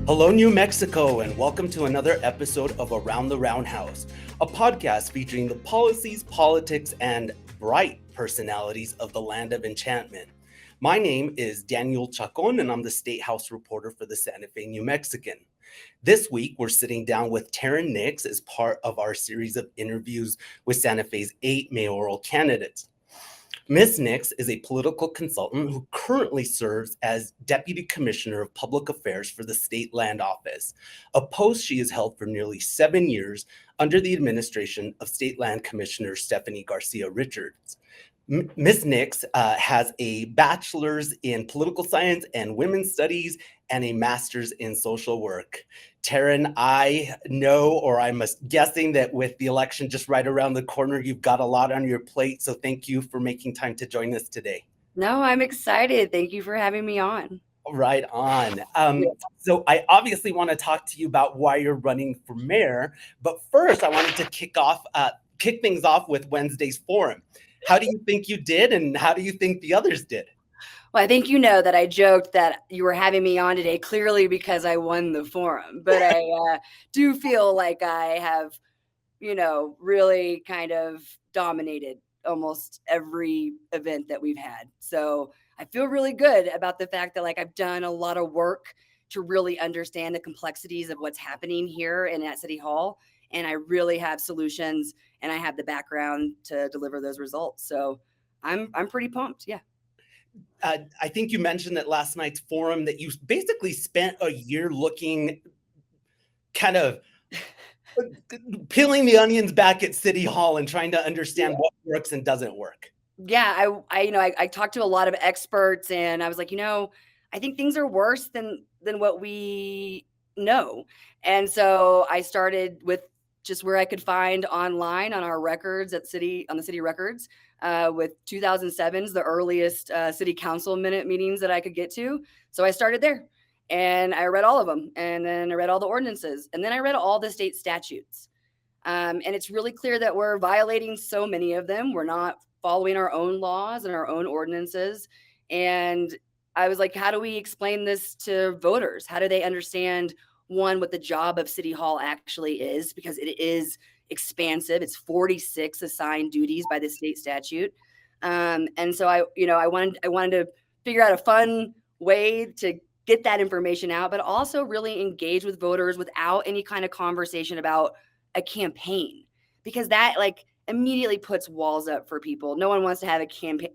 Hello, New Mexico, and welcome to another episode of Around the Roundhouse, a podcast featuring the policies, politics, and bright personalities of the land of enchantment. My name is Daniel Chacon, and I'm the State House reporter for the Santa Fe New Mexican. This week, we're sitting down with Tarin as part of our series of interviews with Santa Fe's 8 mayoral candidates. Ms. Nix is a political consultant who currently serves as Deputy Commissioner of Public Affairs for the State Land Office, a post she has held for nearly 7 years under the administration of State Land Commissioner Stephanie Garcia Richards. Ms. Nix has a bachelor's in political science and women's studies and a master's in social work. Tarin, I know, or I'm guessing that with the election just right around the corner, you've got a lot on your plate. So thank you for making time to join us today. No, I'm excited. Thank you for having me on. Right on. So I obviously want to talk to you about why you're running for mayor. But first, I wanted to kick things off with Wednesday's forum. How do you think you did, and how do you think the others did? Well, I think you know that I joked that you were having me on today clearly because I won the forum. But I do feel like I have, really kind of dominated almost every event that we've had. So I feel really good about the fact that I've done a lot of work to really understand the complexities of what's happening here and at City Hall. And I really have solutions and I have the background to deliver those results. So I'm pretty pumped. Yeah. I think you mentioned at last night's forum that you basically spent a year looking kind of peeling the onions back at City Hall and trying to understand what works and doesn't work. Yeah, I talked to a lot of experts and I was like, I think things are worse than what we know. And so I started with just where I could find online on our records on the city records with 2007's the earliest city council minute meetings that I could get to. So I started there and I read all of them, and then I read all the ordinances, and then I read all the state statutes. And it's really clear that we're violating so many of them. We're not following our own laws and our own ordinances. And I was like, how do we explain this to voters? How do they understand, one, what the job of City Hall actually is, because it is expansive. It's 46 assigned duties by the state statute. And so I wanted to figure out a fun way to get that information out, but also really engage with voters without any kind of conversation about a campaign, because that immediately puts walls up for people. No one wants to have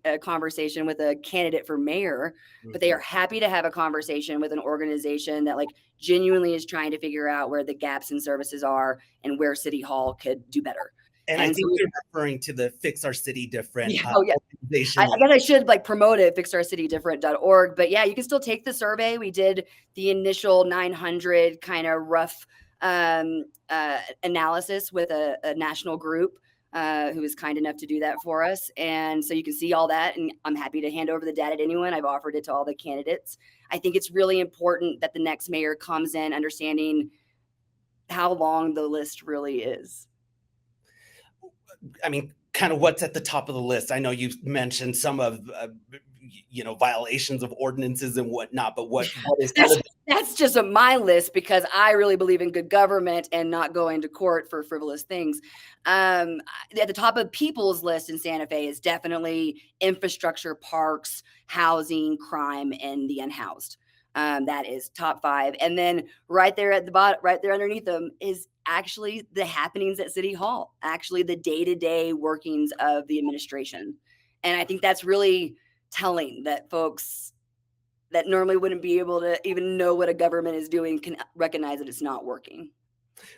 a conversation with a candidate for mayor, but they are happy to have a conversation with an organization that genuinely is trying to figure out where the gaps in services are and where City Hall could do better. And I think you're referring to the Fix Our City Different organization. I guess I should promote it, fixourcitydifferent.org. But yeah, you can still take the survey. We did the initial 900 kind of rough analysis with a national group who was kind enough to do that for us. And so you can see all that, and I'm happy to hand over the data to anyone. I've offered it to all the candidates. I think it's really important that the next mayor comes in understanding how long the list really is. I mean, kind of what's at the top of the list. I know you mentioned some of, violations of ordinances and whatnot, but what is that's just my list, because I really believe in good government and not going to court for frivolous things. At the top of people's list in Santa Fe is definitely infrastructure, parks, housing, crime, and the unhoused. That is top 5. And then right there at the bottom, right there underneath them, is actually the happenings at City Hall, actually the day-to-day workings of the administration. And I think that's really telling, that folks that normally wouldn't be able to even know what a government is doing can recognize that it's not working.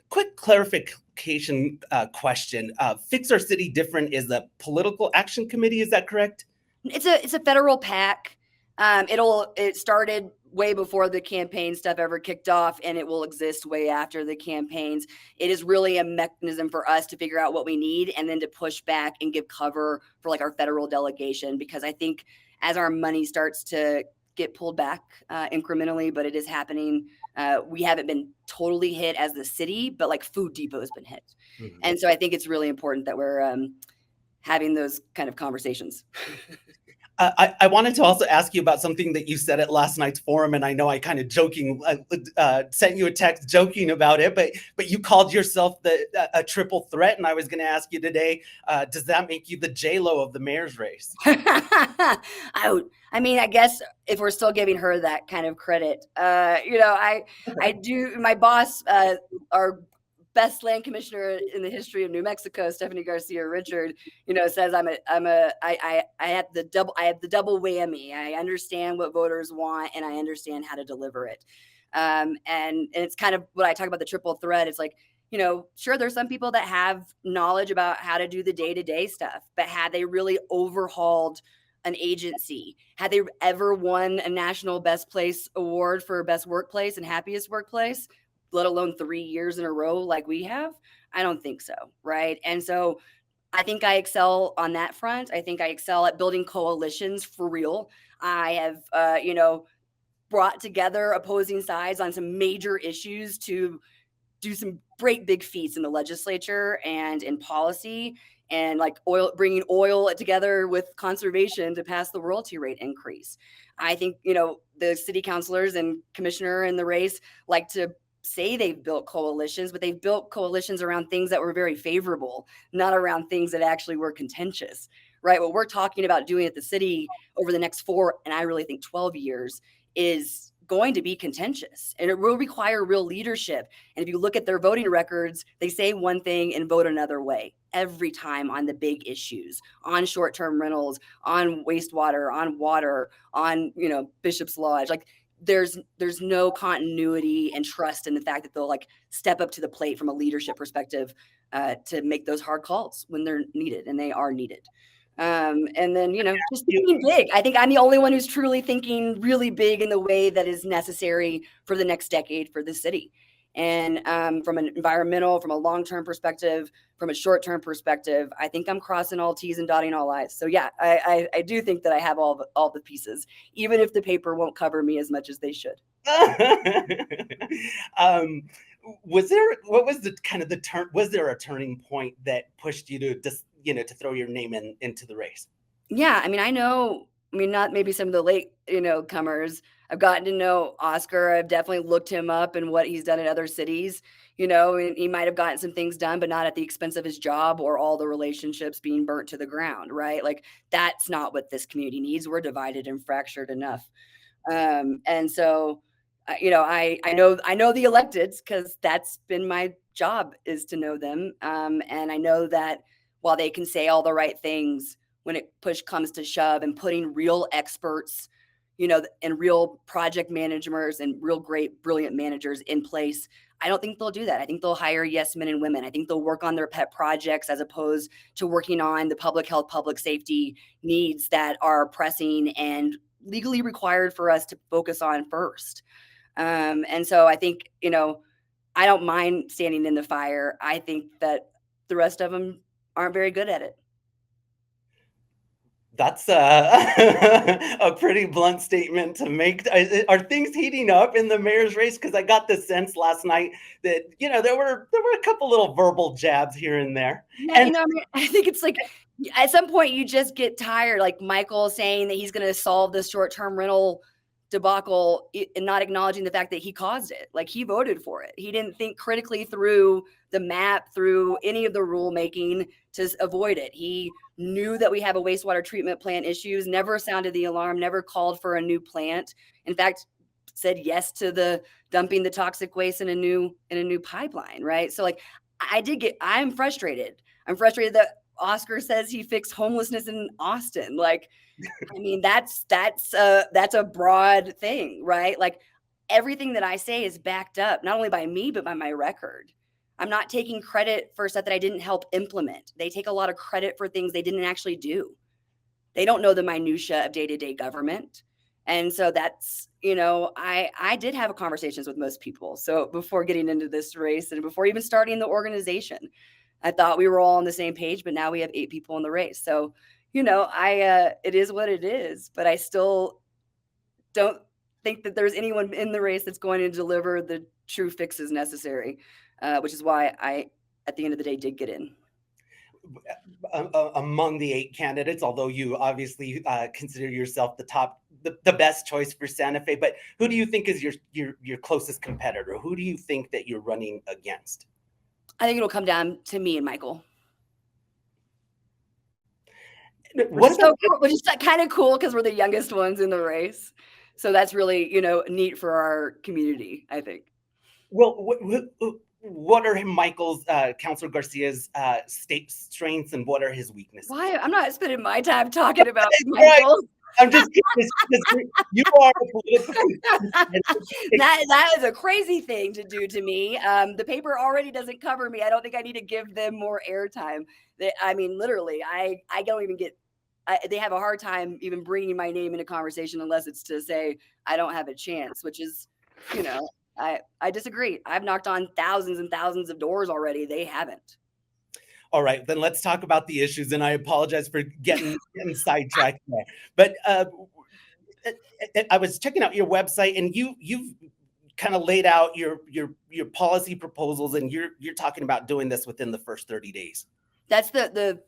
Quick clarification question. Fix Our City Different is a political action committee. Is that correct? It's a federal PAC. It started way before the campaign stuff ever kicked off, and it will exist way after the campaigns. It is really a mechanism for us to figure out what we need and then to push back and give cover for our federal delegation, because I think as our money starts to get pulled back incrementally, but it is happening. We haven't been totally hit as the city, but Food Depot has been hit. Mm-hmm. And so I think it's really important that we're having those kind of conversations. I wanted to also ask you about something that you said at last night's forum, and I know I kind of sent you a text joking about it, but you called yourself a triple threat, and I was going to ask you today, does that make you the J-Lo of the mayor's race? I mean, I guess if we're still giving her that kind of credit, I do. My boss, our best land commissioner in the history of New Mexico, Stephanie Garcia Richard, says I have the double whammy. I understand what voters want, and I understand how to deliver it. And it's kind of what I talk about, the triple threat. It's like, sure, there's some people that have knowledge about how to do the day-to-day stuff, but had they really overhauled an agency, had they ever won a national best place award for best workplace and happiest workplace, let alone 3 years in a row like we have? I don't think so, right? And so I think I excel on that front. I think I excel at building coalitions for real. I have, brought together opposing sides on some major issues to do some great big feats in the legislature and in policy, and like bringing oil together with conservation to pass the royalty rate increase. I think, the city councilors and commissioner in the race like to say they've built coalitions, but they've built coalitions around things that were very favorable, not around things that actually were contentious, right? What we're talking about doing at the city over the next 4, and I really think 12 years, is going to be contentious, and it will require real leadership. And if you look at their voting records, they say one thing and vote another way every time on the big issues, on short-term rentals, on wastewater, on water, on, Bishop's Lodge. Like there's no continuity and trust in the fact that they'll like step up to the plate from a leadership perspective to make those hard calls when they're needed, and they are needed. And then, just thinking big. I think I'm the only one who's truly thinking really big in the way that is necessary for the next decade for the city. And from an environmental, from a long-term perspective, from a short-term perspective, I think I'm crossing all T's and dotting all I's. So yeah, I do think that I have all the pieces, even if the paper won't cover me as much as they should. Was there a turning point that pushed you to just, to throw your name into the race? Yeah, I mean, not maybe some of the late, comers. I've gotten to know Oscar. I've definitely looked him up and what he's done in other cities. And he might have gotten some things done, but not at the expense of his job or all the relationships being burnt to the ground, right? Like that's not what this community needs. We're divided and fractured enough. And so, I know the electeds, because that's been my job, is to know them. And I know that while they can say all the right things, when it push comes to shove and putting real experts, and real project managers and real great, brilliant managers in place, I don't think they'll do that. I think they'll hire yes men and women. I think they'll work on their pet projects as opposed to working on the public health, public safety needs that are pressing and legally required for us to focus on first. And so I think, I don't mind standing in the fire. I think that the rest of them aren't very good at it. That's a pretty blunt statement to make. Are things heating up in the mayor's race? Because I got the sense last night that there were a couple little verbal jabs here and there. Yeah, And I think it's like at some point you just get tired. Like Michael saying that he's going to solve the short-term rental debacle and not acknowledging the fact that he caused it. Like he voted for it. He didn't think critically through the map, through any of the rulemaking to avoid it. He knew that we have a wastewater treatment plant issues, never sounded the alarm, never called for a new plant. In fact, said yes to the dumping the toxic waste in a new pipeline, right? So like I'm frustrated. I'm frustrated that Oscar says he fixed homelessness in Austin. Like, I mean, that's a broad thing, right? Like everything that I say is backed up, not only by me, but by my record. I'm not taking credit for stuff that I didn't help implement. They take a lot of credit for things they didn't actually do. They don't know the minutia of day-to-day government. And so that's, I did have conversations with most people. So before getting into this race and before even starting the organization, I thought we were all on the same page, but now we have 8 people in the race. So, it is what it is, but I still don't think that there's anyone in the race that's going to deliver the true fixes necessary, which is why I, at the end of the day, did get in. among the 8 candidates, although you obviously consider yourself the best choice for Santa Fe. But who do you think is your closest competitor? Who do you think that you're running against? I think it'll come down to me and Michael. What about Which is kind of cool because we're the youngest ones in the race. So that's really, neat for our community, I think. well, what are Michael's Councilor Garcia's state strengths and what are his weaknesses? Why? I'm not spending my time talking about Right. Michael. I'm just curious because you are a political. That is a crazy thing to do to me. The paper already doesn't cover me. I don't think I need to give them more airtime. I mean, literally, I don't even get. They have a hard time even bringing my name into conversation unless it's to say I don't have a chance, which is, I disagree. I've knocked on thousands and thousands of doors already. They haven't. All right, then let's talk about the issues. And I apologize for getting sidetracked there. But I was checking out your website, and you've kind of laid out your policy proposals, and you're talking about doing this within the first 30 days. That's the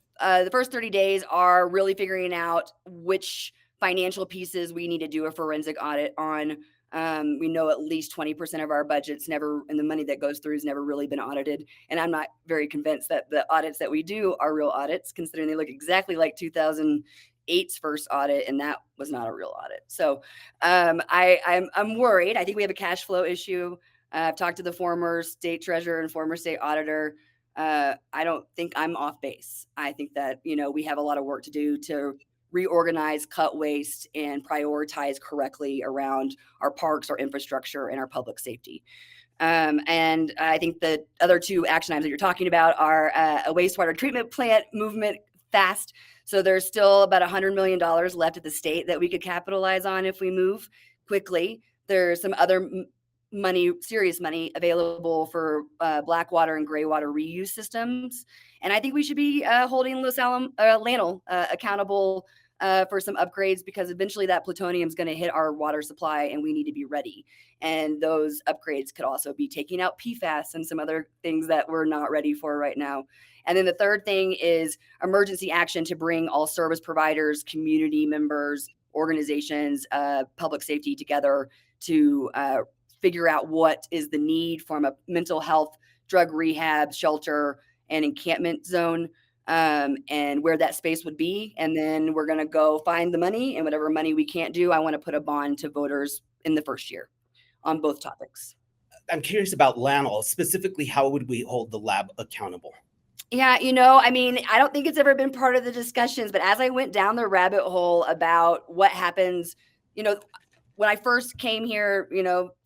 first 30 days are really figuring out which financial pieces we need to do a forensic audit on. We know at least 20% of our budget's never, and the money that goes through has never really been audited. And I'm not very convinced that the audits that we do are real audits, considering they look exactly like 2008's first audit, and that was not a real audit. So I'm worried. I think we have a cash flow issue. I've talked to the former state treasurer and former state auditor. I don't think I'm off base. I think that, we have a lot of work to do to reorganize, cut waste, and prioritize correctly around our parks, our infrastructure, and our public safety. And I think the other two action items that you're talking about are a wastewater treatment plant movement fast. So there's still about $100 million left at the state that we could capitalize on if we move quickly. There's some other serious money available for blackwater and gray water reuse systems. And I think we should be holding Lanel accountable for some upgrades, because eventually that plutonium is going to hit our water supply and we need to be ready. And those upgrades could also be taking out PFAS and some other things that we're not ready for right now. And then the third thing is emergency action to bring all service providers, community members, organizations, public safety together to figure out what is the need from a mental health, drug rehab, shelter, and encampment zone, and where that space would be. And then we're going to go find the money, and whatever money we can't do, I want to put a bond to voters in the first year on both topics. I'm curious about Lanel. Specifically, how would we hold the lab accountable? Yeah, I don't think it's ever been part of the discussions, but as I went down the rabbit hole about what happens, when I first came here,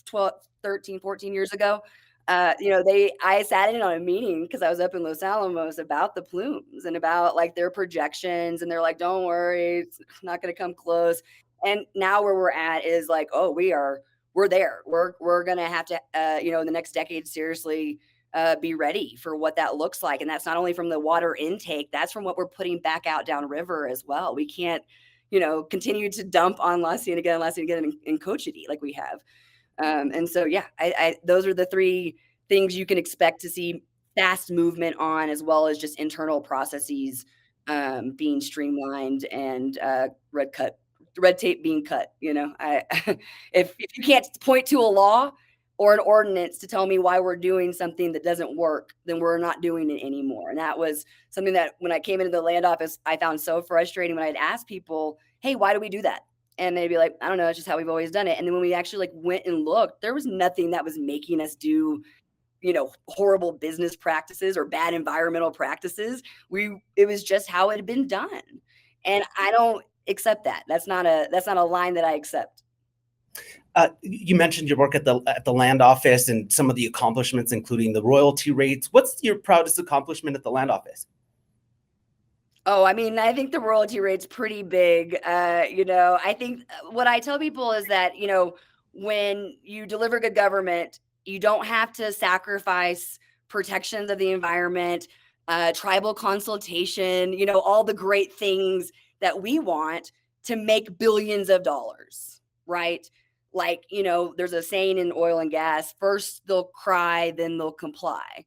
12, 13, 14 years ago, I sat in on a meeting because I was up in Los Alamos about the plumes and about like their projections. And they're like, don't worry, it's not going to come close. And now where we're at is like, oh, we're there. We're going to have to, in the next decade, seriously be ready for what that looks like. And that's not only from the water intake, that's from what we're putting back out downriver as well. We can't, continue to dump on La Cienega and Cochiti like we have. And so, yeah, those are the three things you can expect to see fast movement on, as well as just internal processes being streamlined and red tape being cut. If you can't point to a law or an ordinance to tell me why we're doing something that doesn't work, then we're not doing it anymore. And that was something that when I came into the land office, I found so frustrating when I'd ask people, hey, why do we do that? And they'd be like, I don't know, it's just how we've always done it. And then when we actually went and looked, there was nothing that was making us do, horrible business practices or bad environmental practices. It was just how it had been done. And I don't accept that. That's not a line that I accept. You mentioned your work at the land office and some of the accomplishments, including the royalty rates. What's your proudest accomplishment at the land office? Oh, I think the royalty rate's pretty big. I think what I tell people is that, when you deliver good government, you don't have to sacrifice protections of the environment, tribal consultation, all the great things that we want to make billions of dollars, right? Like, there's a saying in oil and gas, first they'll cry, then they'll comply.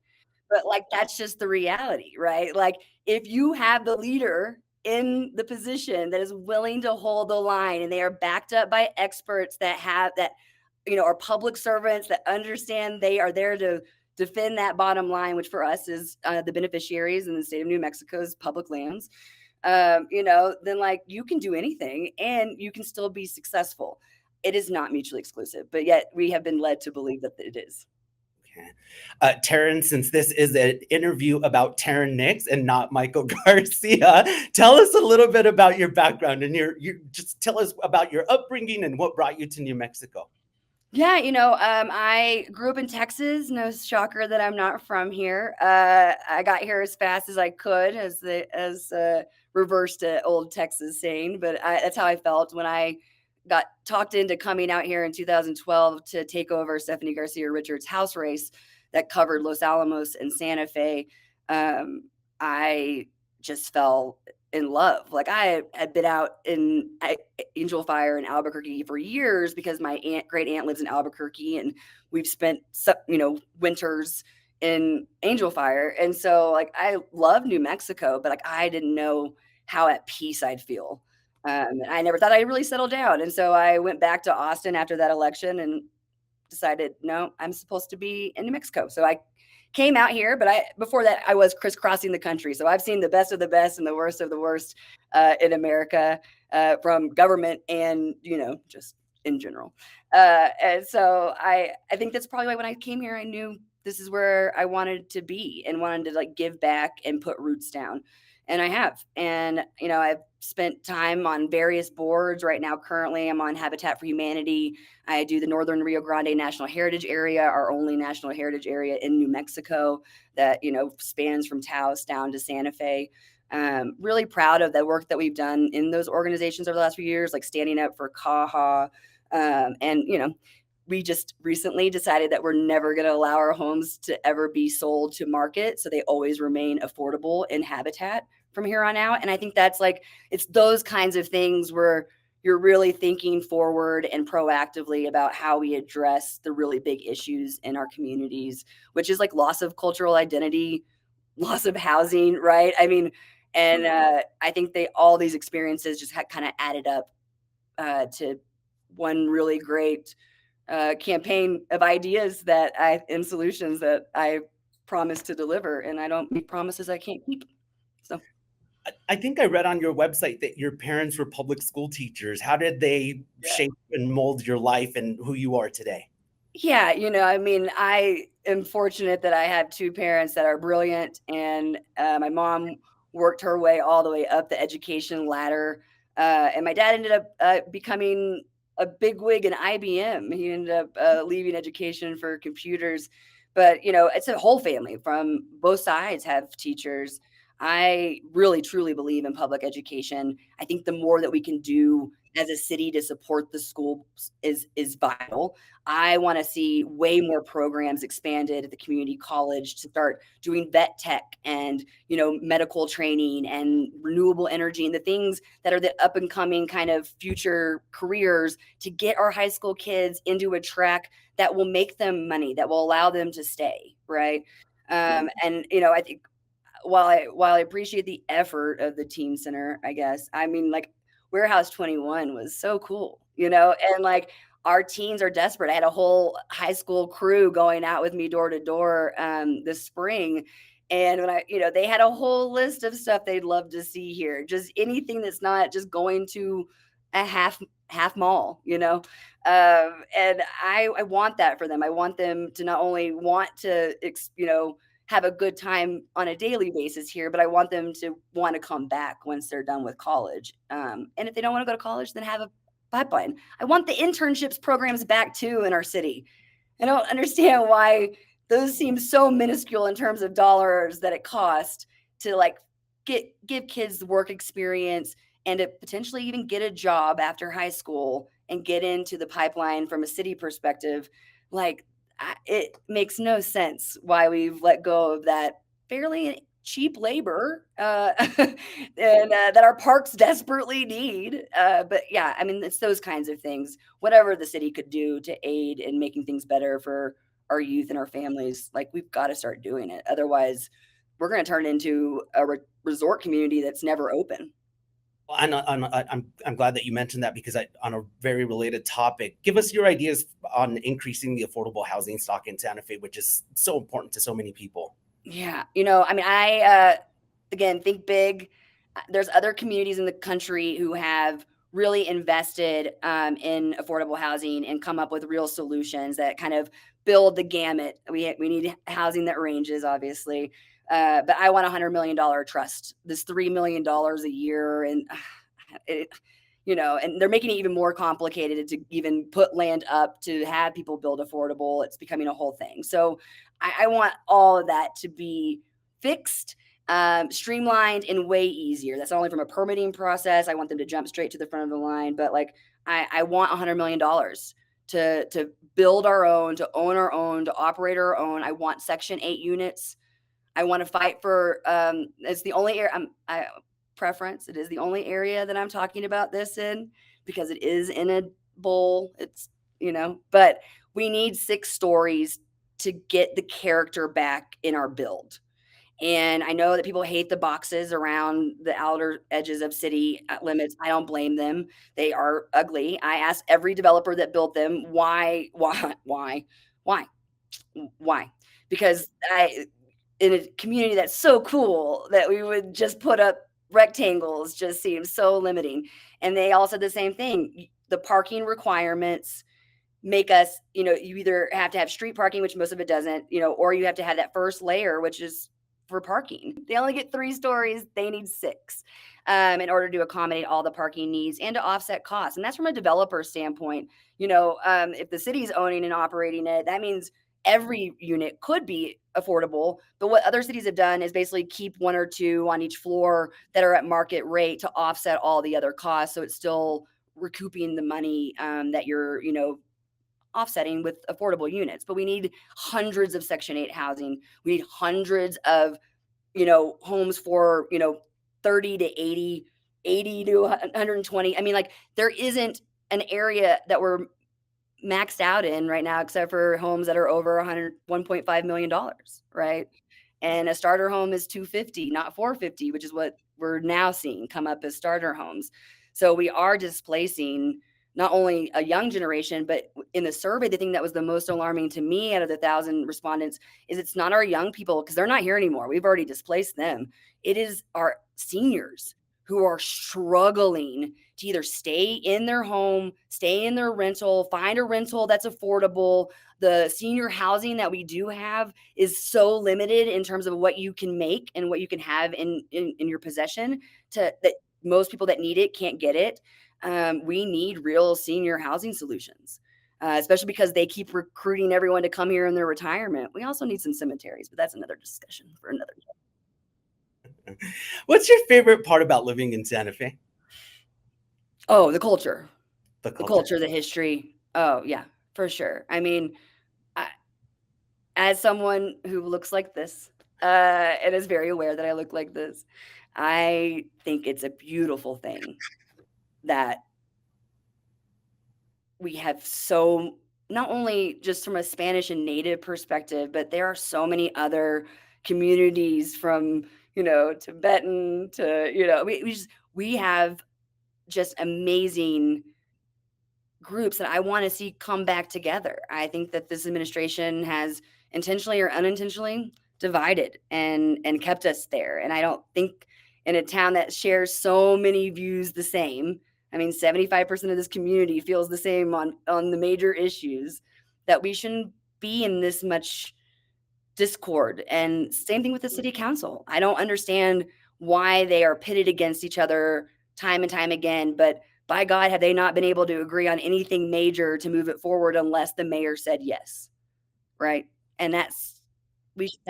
But, like, that's just the reality, right? Like, if you have the leader in the position that is willing to hold the line and they are backed up by experts that are public servants that understand they are there to defend that bottom line, which for us is the beneficiaries in the state of New Mexico's public lands, then like you can do anything and you can still be successful. It is not mutually exclusive, but yet we have been led to believe that it is. Okay. Tarin, since this is an interview about Tarin Nix and not Michael Garcia, tell us a little bit about your background and just tell us about your upbringing and what brought you to New Mexico. Yeah, I grew up in Texas. No shocker that I'm not from here. I got here as fast as I could, as reversed old Texas saying, but that's how I felt when I got talked into coming out here in 2012 to take over Stephanie Garcia Richards' house race that covered Los Alamos and Santa Fe. I just fell in love. Like I had been out in Angel Fire in Albuquerque for years because my great aunt lives in Albuquerque, and we've spent winters in Angel Fire. And so like I love New Mexico, but like I didn't know how at peace I'd feel. I never thought I'd really settle down. And so I went back to Austin after that election and decided, no, I'm supposed to be in New Mexico. So I came out here, but before that I was crisscrossing the country. So I've seen the best of the best and the worst of the worst in America, from government and just in general. And so I think that's probably why when I came here, I knew this is where I wanted to be and wanted to like give back and put roots down. And I have. And I've spent time on various boards. Right now, currently, I'm on Habitat for Humanity. I do the Northern Rio Grande National Heritage Area, our only national heritage area in New Mexico that, spans from Taos down to Santa Fe. Really proud of the work that we've done in those organizations over the last few years, like standing up for CAHA. We just recently decided that we're never going to allow our homes to ever be sold to market. So they always remain affordable in Habitat from here on out. And I think that's like, it's those kinds of things where you're really thinking forward and proactively about how we address the really big issues in our communities, which is like loss of cultural identity, loss of housing, right? I mean, and I think all these experiences just kind of added up to one really great campaign of ideas and solutions that I promise to deliver, and I don't make promises I can't keep. So I think I read on your website that your parents were public school teachers. How did they shape and mold your life and who you are today? Yeah, I mean, I am fortunate that I have two parents that are brilliant, and my mom worked her way all the way up the education ladder, and my dad ended up becoming a bigwig in IBM. He ended up leaving education for computers, but it's a whole family from both sides have teachers. I really truly believe in public education. I think the more that we can do as a city to support the schools is vital. I want to see way more programs expanded at the community college to start doing vet tech and medical training and renewable energy and the things that are the up and coming kind of future careers to get our high school kids into a track that will make them money, that will allow them to stay, right? And I think while I appreciate the effort of the teen center, I guess, I mean, like Warehouse 21 was so cool, and like our teens are desperate. I had a whole high school crew going out with me door to door this spring. And when they had a whole list of stuff they'd love to see here, just anything that's not just going to a half mall, and I want that for them. I want them to not only want to, have a good time on a daily basis here, but I want them to want to come back once they're done with college. And if they don't want to go to college, then have a pipeline. I want the internships programs back too in our city. I don't understand why those seem so minuscule in terms of dollars that it costs to like give kids work experience and to potentially even get a job after high school and get into the pipeline from a city perspective. Like it makes no sense why we've let go of that fairly cheap labor and that our parks desperately need. But yeah, I mean, it's those kinds of things. Whatever the city could do to aid in making things better for our youth and our families. Like, we've got to start doing it. Otherwise, we're going to turn into a resort community that's never open. I'm glad that you mentioned that, because on a very related topic, give us your ideas on increasing the affordable housing stock in Santa Fe, which is so important to so many people. Yeah. I mean, again, think big. There's other communities in the country who have really invested in affordable housing and come up with real solutions that kind of build the gamut. We need housing that ranges, obviously. But I want $100 million trust, this $3 million a year. And it, and they're making it even more complicated to even put land up to have people build affordable. It's becoming a whole thing. So I want all of that to be fixed, streamlined, and way easier. That's not only from a permitting process. I want them to jump straight to the front of the line, but like I want $100 million to build our own, to own our own, to operate our own. I want Section 8 units. I want to fight for. It's the only area preference. It is the only area that I'm talking about this in, because it is in a bowl. It's but we need 6 stories to get the character back in our build. And I know that people hate the boxes around the outer edges of city limits. I don't blame them. They are ugly. I asked every developer that built them, why? Because in a community that's so cool, that we would just put up rectangles just seems so limiting. And they all said the same thing. The parking requirements make us, you either have to have street parking, which most of it doesn't, or you have to have that first layer, which is for parking. They only get 3 stories. They need 6 in order to accommodate all the parking needs and to offset costs. And that's from a developer standpoint. If the city's owning and operating it, that means every unit could be affordable. But what other cities have done is basically keep 1 or 2 on each floor that are at market rate to offset all the other costs. So it's still recouping the money that you're, offsetting with affordable units. But we need hundreds of Section 8 housing. We need hundreds of, homes for, 30 to 80, 80 to 120. I mean, like, there isn't an area that we're maxed out in right now, except for homes that are over $1.5 million, right? And a starter home is $250, not $450, which is what we're now seeing come up as starter homes. So we are displacing not only a young generation, but in the survey, the thing that was the most alarming to me out of the 1,000 respondents is it's not our young people, because they're not here anymore. We've already displaced them. It is our seniors who are struggling to either stay in their home, stay in their rental, find a rental that's affordable. The senior housing that we do have is so limited in terms of what you can make and what you can have in your possession, that most people that need it can't get it. We need real senior housing solutions, especially because they keep recruiting everyone to come here in their retirement. We also need some cemeteries, but that's another discussion for another day. What's your favorite part about living in Santa Fe? Oh, the culture. The culture, the history. Oh, yeah, for sure. I mean, as someone who looks like this and is very aware that I look like this, I think it's a beautiful thing that we have so, not only just from a Spanish and Native perspective, but there are so many other communities from, Tibetan to, we have just amazing groups that I want to see come back together. I think that this administration has intentionally or unintentionally divided and kept us there. And I don't think in a town that shares so many views the same, I mean, 75% of this community feels the same on the major issues, that we shouldn't be in this much discord. And same thing with the city council. I don't understand why they are pitted against each other time and time again, but by God, have they not been able to agree on anything major to move it forward unless the mayor said yes, right? And that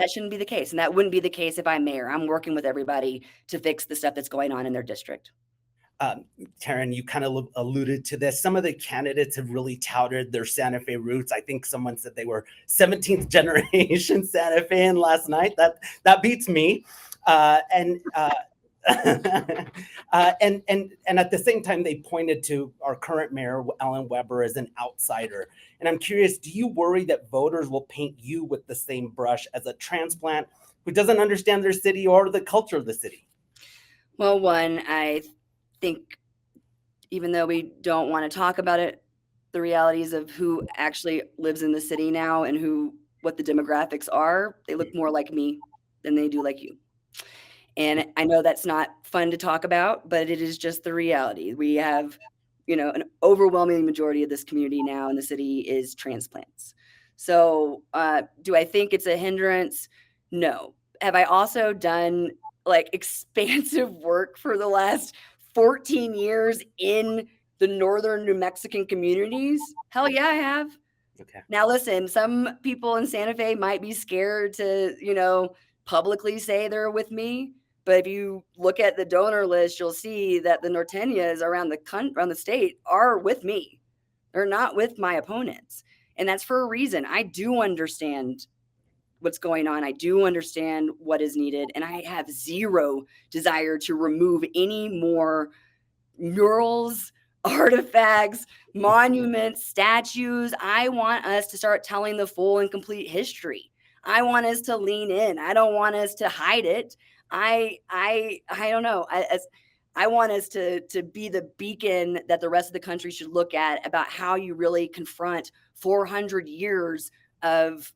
shouldn't be the case. And that wouldn't be the case if I'm mayor. I'm working with everybody to fix the stuff that's going on in their district. Tarin, you kind of alluded to this. Some of the candidates have really touted their Santa Fe roots. I think someone said they were 17th generation Santa Fean last night. That beats me. And at the same time, they pointed to our current mayor, Alan Weber, as an outsider. And I'm curious, do you worry that voters will paint you with the same brush as a transplant who doesn't understand their city or the culture of the city? Well, one, I think even though we don't want to talk about it, the realities of who actually lives in the city now and what the demographics are, they look more like me than they do like you. And I know that's not fun to talk about, but it is just the reality. We have, an overwhelming majority of this community now in the city is transplants. So, do I think it's a hindrance? No. Have I also done like expansive work for the last 14 years in the northern New Mexican communities? Hell yeah, I have. Okay. Now, listen, some people in Santa Fe might be scared to, publicly say they're with me. But if you look at the donor list, you'll see that the Norteñas around the state are with me. They're not with my opponents. And that's for a reason. I do understand what's going on. I do understand what is needed. And I have zero desire to remove any more murals, artifacts, monuments, statues. I want us to start telling the full and complete history. I want us to lean in. I don't want us to hide it. I don't know. I want us to be the beacon that the rest of the country should look at about how you really confront 400 years of,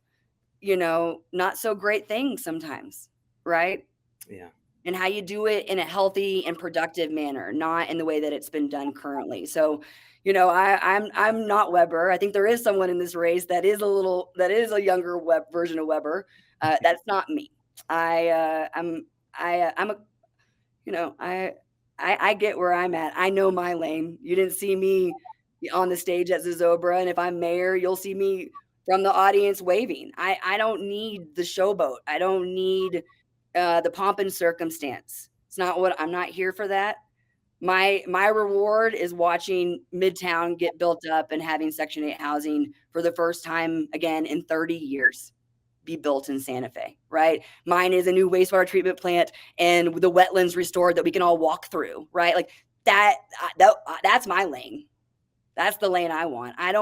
not so great things sometimes, right? Yeah. And how you do it in a healthy and productive manner, not in the way that it's been done currently. So, I'm not Weber. I think there is someone in this race that is a younger version of Weber. That's not me. I'm a, you know, I get where I'm at. I know my lane. You didn't see me on the stage at Zozobra, and if I'm mayor, you'll see me from the audience waving. I don't need the showboat. I don't need the pomp and circumstance. It's not what I'm not here for that. My reward is watching Midtown get built up and having Section 8 housing for the first time again in 30 years be built in Santa Fe, right? Mine is a new wastewater treatment plant and the wetlands restored that we can all walk through, right? Like that's my lane. That's the lane I want. I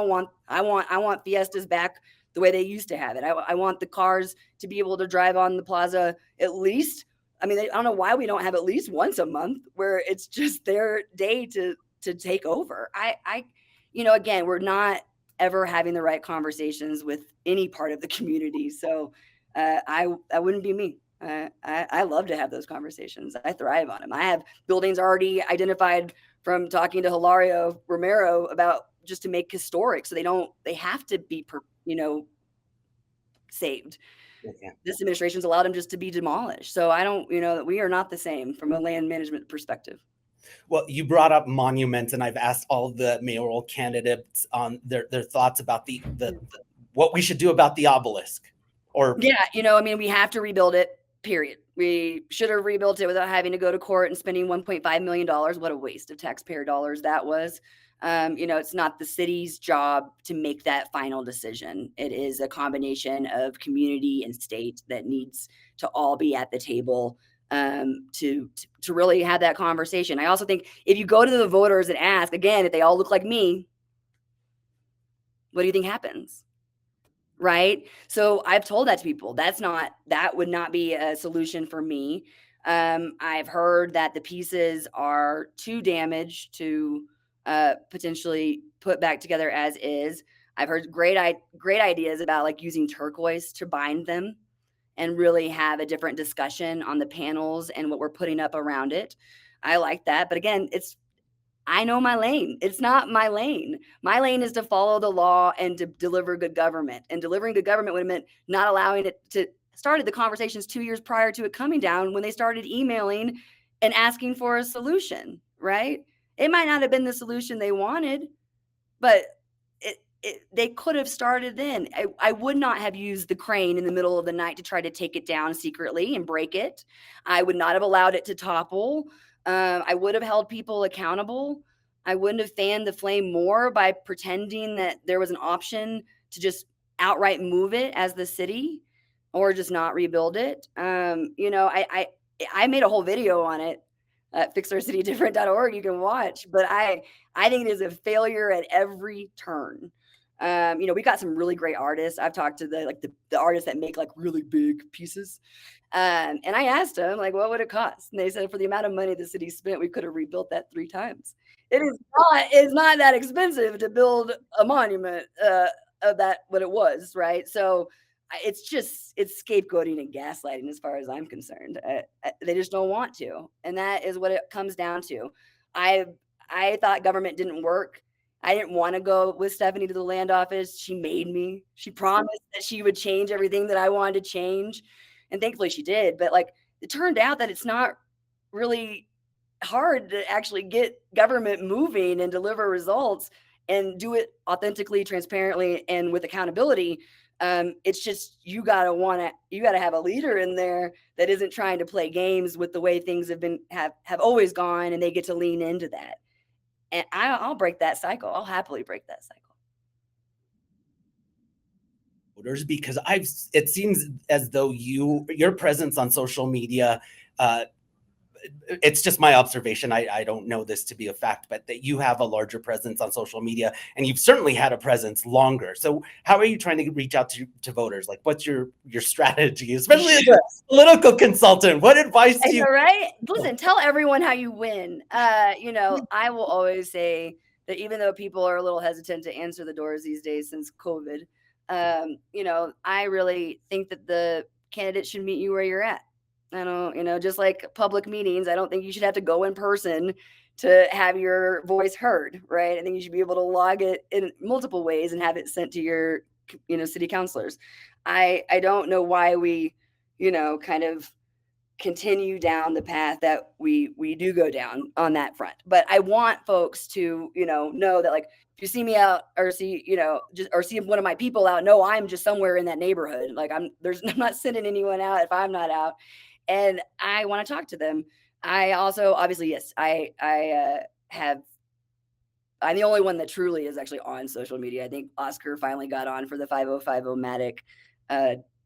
want Fiestas back the way they used to have it. I want the cars to be able to drive on the plaza at least. I mean, I don't know why we don't have at least once a month where it's just their day to take over. Again, we're not ever having the right conversations with any part of the community. So I wouldn't be me. I love to have those conversations. I thrive on them. I have buildings already identified from talking to Hilario Romero about just to make historic. So they have to be, saved. Okay. This administration's allowed them just to be demolished. So we are not the same from a land management perspective. Well, you brought up monuments, and I've asked all the mayoral candidates on their thoughts about the what we should do about the obelisk. Or yeah, we have to rebuild it. Period. We should have rebuilt it without having to go to court and spending $1.5 million. What a waste of taxpayer dollars that was. It's not the city's job to make that final decision. It is a combination of community and state that needs to all be at the table to really have that conversation. I also think if you go to the voters and ask, again, if they all look like me, what do you think happens? Right? So I've told that to people. That would not be a solution for me. I've heard that the pieces are too damaged to potentially put back together as is. I've heard great ideas about like using turquoise to bind them and really have a different discussion on the panels and what we're putting up around it. I like that. But again, I know my lane. It's not my lane. My lane is to follow the law and to deliver good government. And delivering good government would have meant not allowing it to started the conversations 2 years prior to it coming down when they started emailing and asking for a solution, right? It might not have been the solution they wanted, but they could have started then. I would not have used the crane in the middle of the night to try to take it down secretly and break it. I would not have allowed it to topple. I would have held people accountable. I wouldn't have fanned the flame more by pretending that there was an option to just outright move it as the city or just not rebuild it. I made a whole video on it at fixourcitydifferent.org. You can watch, but I think it is a failure at every turn. We got some really great artists. I've talked to the artists that make like really big pieces. And I asked them, like, what would it cost? And they said, for the amount of money the city spent, we could have rebuilt that 3 times. It's not that expensive to build a monument of that, what it was, right? So it's scapegoating and gaslighting as far as I'm concerned. They just don't want to. And that is what it comes down to. I thought government didn't work. I didn't want to go with Stephanie to the land office. She made me. She promised that she would change everything that I wanted to change. And thankfully she did. But like, it turned out that it's not really hard to actually get government moving and deliver results and do it authentically, transparently, and with accountability. It's just you gotta have a leader in there that isn't trying to play games with the way things have always gone, and they get to lean into that. And I'll break that cycle. I'll happily break that cycle. Because it seems as though your presence on social media, it's just my observation. I don't know this to be a fact, but that you have a larger presence on social media, and you've certainly had a presence longer. So how are you trying to reach out to voters? Like, what's your strategy, especially as a political consultant? What advice do you? Right? Listen, tell everyone how you win. I will always say that even though people are a little hesitant to answer the doors these days since COVID, I really think that the candidate should meet you where you're at. I don't, just like public meetings, I don't think you should have to go in person to have your voice heard, right? I think you should be able to log it in multiple ways and have it sent to your, city councilors. I don't know why we, kind of continue down the path that we do go down on that front. But I want folks to, know that, like, if you see me out or see, or see one of my people out, no, I'm just somewhere in that neighborhood. Like I'm not sending anyone out if I'm not out. And I want to talk to them. I also, obviously, yes, I'm the only one that truly is actually on social media. I think Oscar finally got on for the 5050 Matic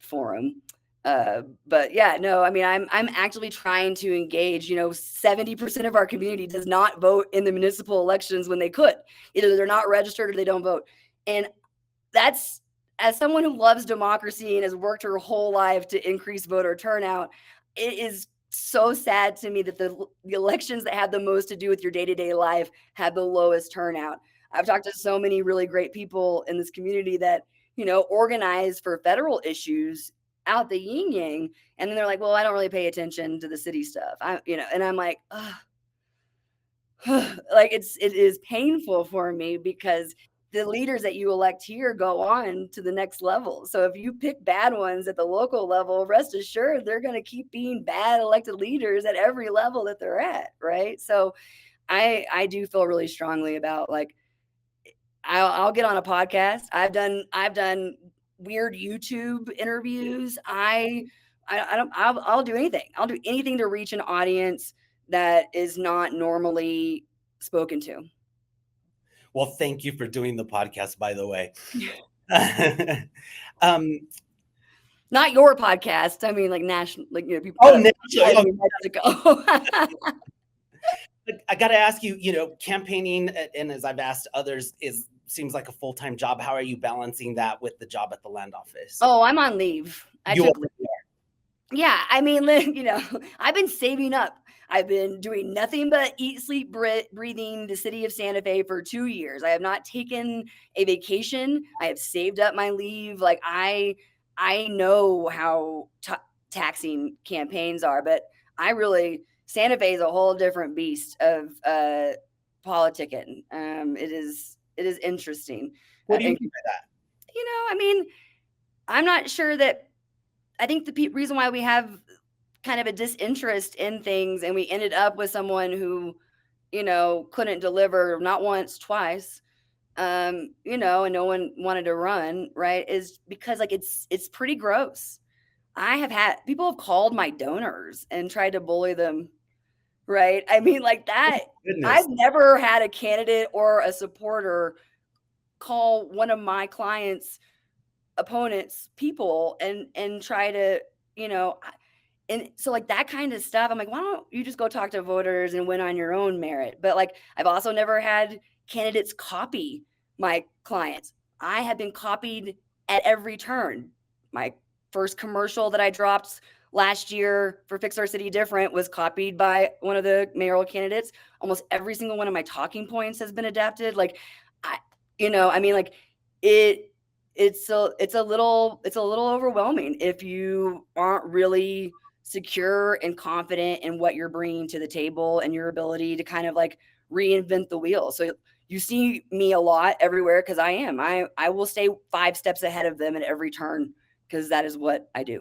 forum. But yeah, no, I mean, I'm actively trying to engage. 70% of our community does not vote in the municipal elections when they could. Either they're not registered or they don't vote. And that's, as someone who loves democracy and has worked her whole life to increase voter turnout, it is so sad to me that the elections that have the most to do with your day-to-day life have the lowest turnout. I've talked to so many really great people in this community that, organize for federal issues out the yin yang, and then they're like, well, I don't really pay attention to the city stuff. And I'm like, like it is painful for me because the leaders that you elect here go on to the next level. So if you pick bad ones at the local level, rest assured they're going to keep being bad elected leaders at every level that they're at, right? So I do feel really strongly about, like, I'll get on a podcast. I've done weird YouTube interviews. I'll do anything. I'll do anything to reach an audience that is not normally spoken to. Well, thank you for doing the podcast, by the way. Not your podcast. I mean, like national, like, people. Oh, national. Mexico. I got to ask you, campaigning, and as I've asked others, seems like a full-time job. How are you balancing that with the job at the land office? Oh, I'm on leave. Yeah, I mean, I've been saving up. I've been doing nothing but eat, sleep, breathing the city of Santa Fe for 2 years. I have not taken a vacation. I have saved up my leave. Like I know how taxing campaigns are, but Santa Fe is a whole different beast of politicking. It is interesting. What do you mean by that? I mean, I'm not sure that. I think the reason why we have kind of a disinterest in things, and we ended up with someone who, couldn't deliver not once, twice, and no one wanted to run, right, is because, like, it's pretty gross. People have called my donors and tried to bully them, right? I mean, like that. I've never had a candidate or a supporter call one of my clients' opponents people and try to, And so like that kind of stuff, I'm like, why don't you just go talk to voters and win on your own merit? But like, I've also never had candidates copy my clients. I have been copied at every turn. My first commercial that I dropped last year for Fix Our City Different was copied by one of the mayoral candidates. Almost every single one of my talking points has been adapted. Like, I, I mean, like it, it's a little overwhelming if you aren't really secure and confident in what you're bringing to the table and your ability to kind of like reinvent the wheel. So you see me a lot everywhere because I will stay 5 steps ahead of them at every turn because that is what I do.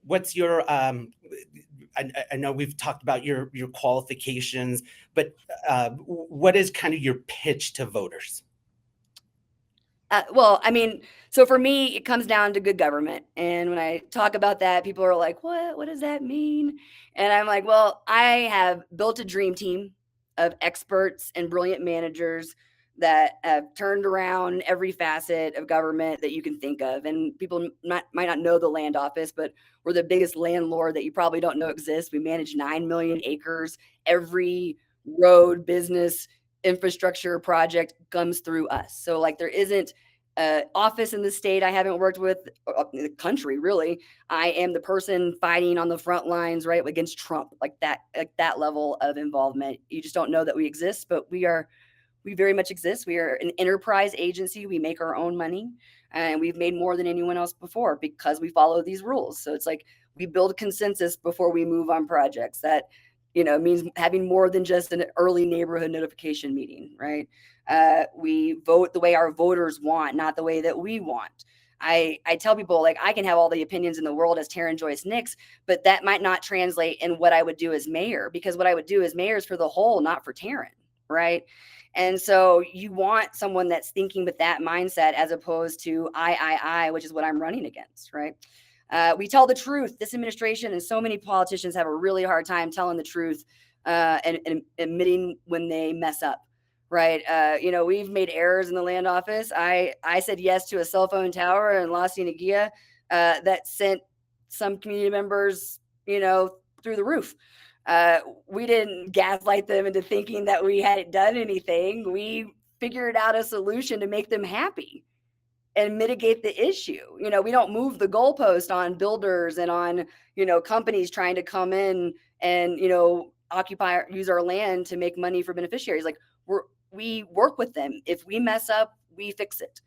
What's your I know we've talked about your qualifications, but what is kind of your pitch to voters? Well, I mean, so for me, it comes down to good government. And when I talk about that, people are like, what? What does that mean? And I'm like, well, I have built a dream team of experts and brilliant managers that have turned around every facet of government that you can think of. And people might not know the land office, but we're the biggest landlord that you probably don't know exists. We manage 9 million acres. Every road, business, infrastructure project comes through us. So like there isn't an office in the state I haven't worked with, in the country really. I am the person fighting on the front lines, right, against Trump, like that level of involvement. You just don't know that we exist, but we very much exist. We are an enterprise agency. We make our own money, and we've made more than anyone else before because we follow these rules. So it's like we build consensus before we move on projects. That means having more than just an early neighborhood notification meeting, right? We vote the way our voters want, not the way that we want. I tell people like I can have all the opinions in the world as Tarin Joyce Nix, but that might not translate in what I would do as mayor, because what I would do as mayor is for the whole, not for Tarin, right? And so you want someone that's thinking with that mindset as opposed to I, which is what I'm running against, right? We tell the truth. This administration and so many politicians have a really hard time telling the truth and admitting when they mess up, right? We've made errors in the land office. I said yes to a cell phone tower in La Cienega that sent some community members, through the roof. We didn't gaslight them into thinking that we hadn't done anything. We figured out a solution to make them happy and mitigate the issue. We don't move the goalpost on builders and on, companies trying to come in and, use our land to make money for beneficiaries. Like we work with them. If we mess up, we fix it.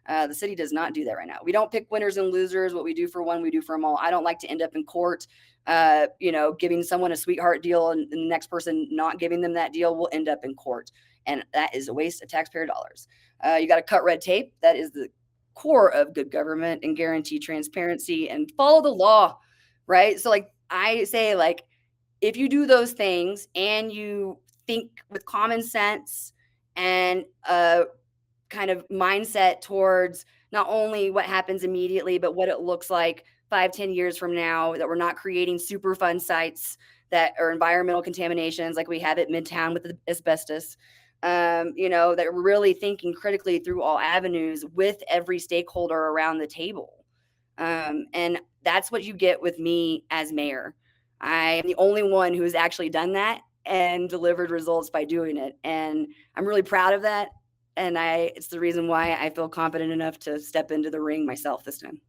The city does not do that right now. We don't pick winners and losers. What we do for one, we do for them all. I don't like to end up in court, giving someone a sweetheart deal and the next person not giving them that deal will end up in court. And that is a waste of taxpayer dollars. You got to cut red tape. That is the core of good government, and guarantee transparency and follow the law, right? So like I say, like if you do those things and you think with common sense and a kind of mindset towards not only what happens immediately, but what it looks like 5-10 years from now, that we're not creating Superfund sites that are environmental contaminations like we have at Midtown with the asbestos. That we're really thinking critically through all avenues with every stakeholder around the table. And that's what you get with me as mayor. I am the only one who has actually done that and delivered results by doing it. And I'm really proud of that. And it's the reason why I feel confident enough to step into the ring myself this time.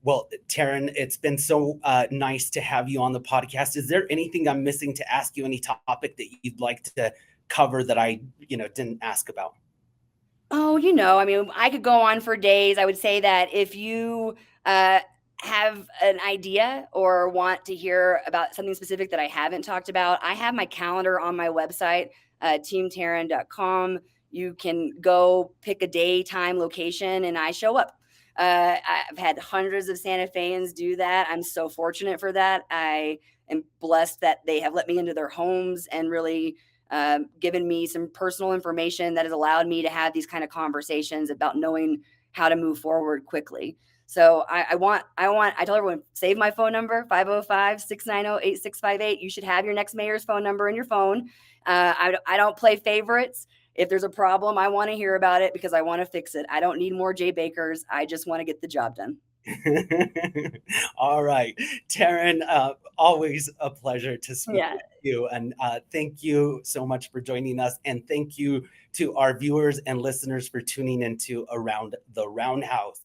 Well, Tarin, it's been so nice to have you on the podcast. Is there anything I'm missing to ask you? Any topic that you'd like to cover that I, didn't ask about? Oh, I mean, I could go on for days. I would say that if you have an idea or want to hear about something specific that I haven't talked about, I have my calendar on my website, teamtarin.com. You can go pick a day, time, location, and I show up. I've had hundreds of Santa Feans do that. I'm so fortunate for that. I am blessed that they have let me into their homes and really given me some personal information that has allowed me to have these kind of conversations about knowing how to move forward quickly. So I tell everyone, save my phone number, 505-690-8658. You should have your next mayor's phone number in your phone. I don't play favorites. If there's a problem, I want to hear about it because I want to fix it. I don't need more Jay Bakers. I just want to get the job done. All right, Tarin, always a pleasure to speak Yeah. with you. And thank you so much for joining us. And thank you to our viewers and listeners for tuning into Around the Roundhouse.